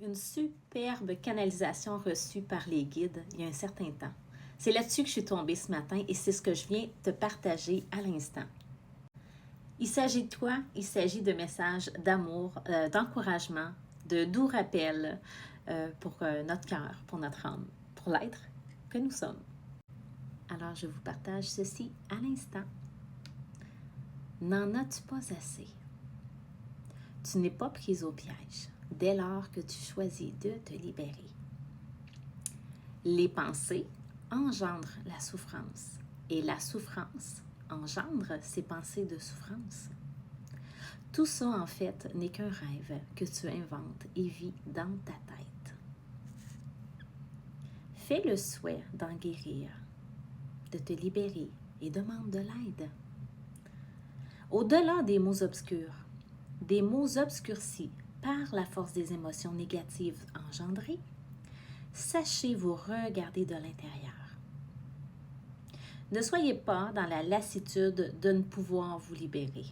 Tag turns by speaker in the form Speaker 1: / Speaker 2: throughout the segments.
Speaker 1: Une superbe canalisation reçue par les guides il y a un certain temps. C'est là-dessus que je suis tombée ce matin et c'est ce que je viens te partager à l'instant. Il s'agit de toi, il s'agit de messages d'amour, d'encouragement, de doux rappels pour notre cœur, pour notre âme, pour l'être que nous sommes. Alors je vous partage ceci à l'instant. N'en as-tu pas assez? Tu n'es pas prise au piège dès lors que tu choisis de te libérer. Les pensées engendrent la souffrance et la souffrance engendre ces pensées de souffrance. Tout ça, en fait, n'est qu'un rêve que tu inventes et vis dans ta tête. Fais le souhait d'en guérir, de te libérer et demande de l'aide. Au-delà des mots obscurcis par la force des émotions négatives engendrées, sachez vous regarder de l'intérieur. Ne soyez pas dans la lassitude de ne pouvoir vous libérer,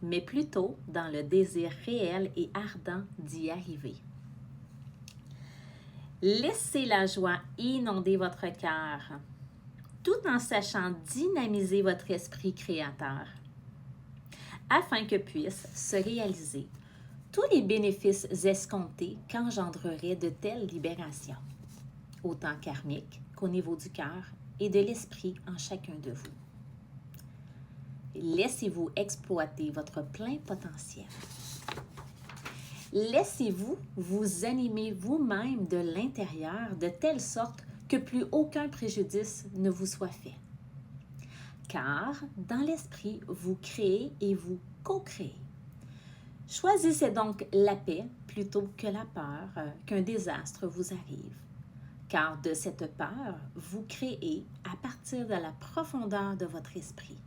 Speaker 1: mais plutôt dans le désir réel et ardent d'y arriver. Laissez la joie inonder votre cœur, tout en sachant dynamiser votre esprit créateur, afin que puissent se réaliser tous les bénéfices escomptés qu'engendrerait de telles libérations, autant karmiques qu'au niveau du cœur et de l'esprit en chacun de vous. Laissez-vous exploiter votre plein potentiel. Laissez-vous vous animer vous-même de l'intérieur de telle sorte que plus aucun préjudice ne vous soit fait. Car dans l'esprit, vous créez et vous co-créez. Choisissez donc la paix plutôt que la peur qu'un désastre vous arrive. Car de cette peur, vous créez à partir de la profondeur de votre esprit.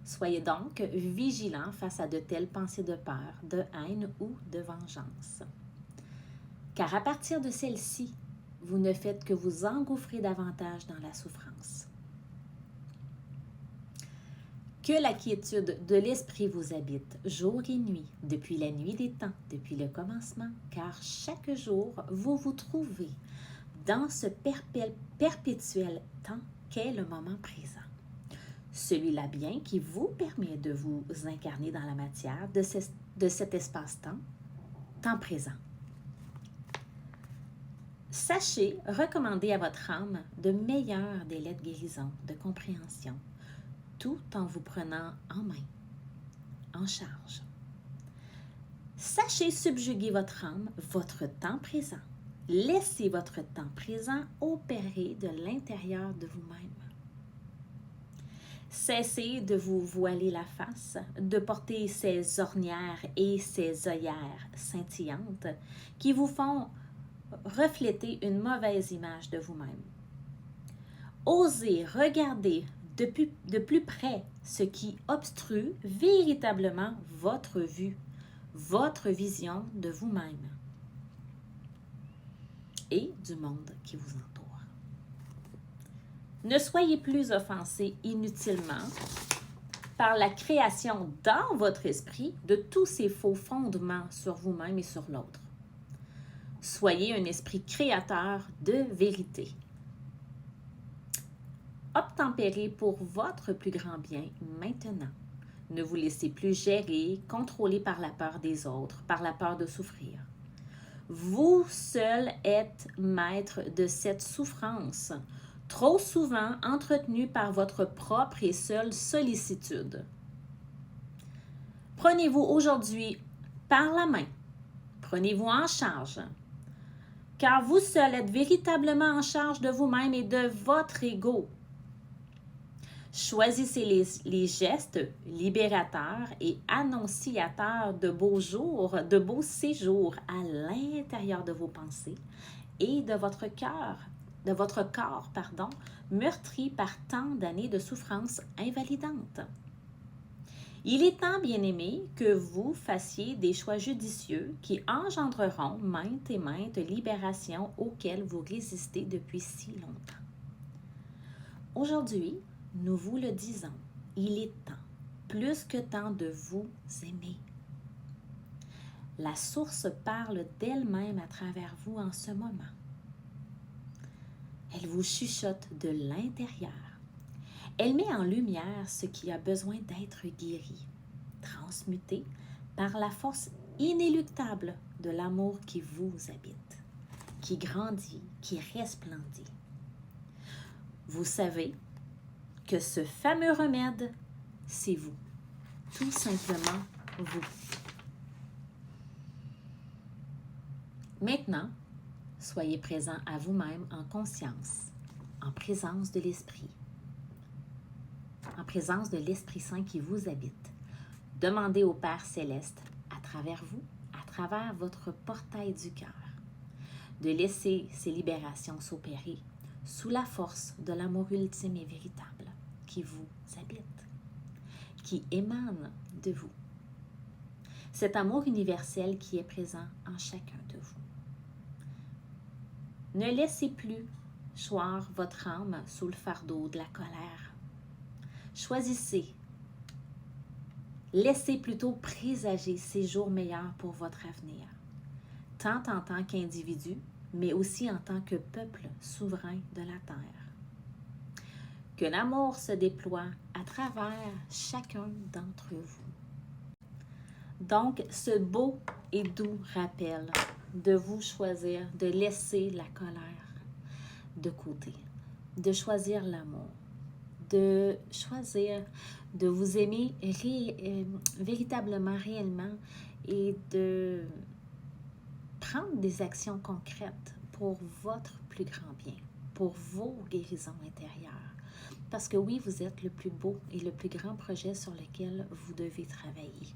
Speaker 1: Soyez donc vigilants face à de telles pensées de peur, de haine ou de vengeance. Car à partir de celles-ci, vous ne faites que vous engouffrer davantage dans la souffrance. Que la quiétude de l'esprit vous habite jour et nuit, depuis la nuit des temps, depuis le commencement, car chaque jour, vous vous trouvez dans ce perpétuel temps qu'est le moment présent. Celui-là bien qui vous permet de vous incarner dans la matière de cet espace-temps, temps présent. Sachez recommander à votre âme de meilleurs délais de guérison, de compréhension, tout en vous prenant en main, en charge. Sachez subjuguer votre âme, votre temps présent. Laissez votre temps présent opérer de l'intérieur de vous-même. Cessez de vous voiler la face, de porter ces ornières et ces œillères scintillantes qui vous font refléter une mauvaise image de vous-même. Osez regarder de plus près ce qui obstrue véritablement votre vue, votre vision de vous-même et du monde qui vous entoure. Ne soyez plus offensés inutilement par la création dans votre esprit de tous ces faux fondements sur vous-même et sur l'autre. Soyez un esprit créateur de vérité. Obtempérez pour votre plus grand bien maintenant. Ne vous laissez plus gérer, contrôler par la peur des autres, par la peur de souffrir. Vous seul êtes maître de cette souffrance, trop souvent entretenue par votre propre et seule sollicitude. Prenez-vous aujourd'hui par la main, prenez-vous en charge, car vous seul êtes véritablement en charge de vous-même et de votre ego. Choisissez les gestes libérateurs et annonciateurs de beaux jours, de beaux séjours à l'intérieur de vos pensées et de votre cœur, de votre corps, meurtri par tant d'années de souffrance invalidante. Il est temps, bien-aimés, que vous fassiez des choix judicieux qui engendreront maintes et maintes libérations auxquelles vous résistez depuis si longtemps. Aujourd'hui, nous vous le disons, il est temps, plus que temps, de vous aimer. La source parle d'elle-même à travers vous en ce moment. Elle vous chuchote de l'intérieur. Elle met en lumière ce qui a besoin d'être guéri, transmuté par la force inéluctable de l'amour qui vous habite, qui grandit, qui resplendit. Vous savez que ce fameux remède, c'est vous. Tout simplement vous. Maintenant, soyez présent à vous-même en conscience, en présence de l'Esprit, en présence de l'Esprit Saint qui vous habite. Demandez au Père Céleste, à travers vous, à travers votre portail du cœur, de laisser ces libérations s'opérer sous la force de l'amour ultime et véritable qui vous habite, qui émane de vous. Cet amour universel qui est présent en chacun de vous. Ne laissez plus choir votre âme sous le fardeau de la colère. Choisissez. Laissez plutôt présager ces jours meilleurs pour votre avenir, tant en tant qu'individu, mais aussi en tant que peuple souverain de la Terre. Que l'amour se déploie à travers chacun d'entre vous. Donc, ce beau et doux rappel de vous choisir, de laisser la colère de côté, de choisir l'amour, de choisir de vous aimer véritablement, réellement et de prendre des actions concrètes pour votre plus grand bien, pour vos guérisons intérieures. Parce que oui, vous êtes le plus beau et le plus grand projet sur lequel vous devez travailler.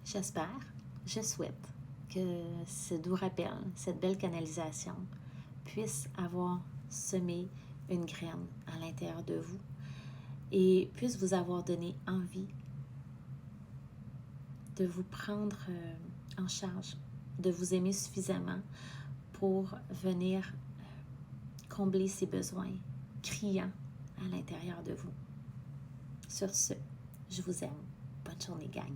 Speaker 1: J'espère, je souhaite que ce doux rappel, cette belle canalisation puisse avoir semé une graine à l'intérieur de vous et puisse vous avoir donné envie de vous prendre en charge, de vous aimer suffisamment pour venir combler ces besoins criants à l'intérieur de vous. Sur ce, je vous aime. Bonne journée, gang.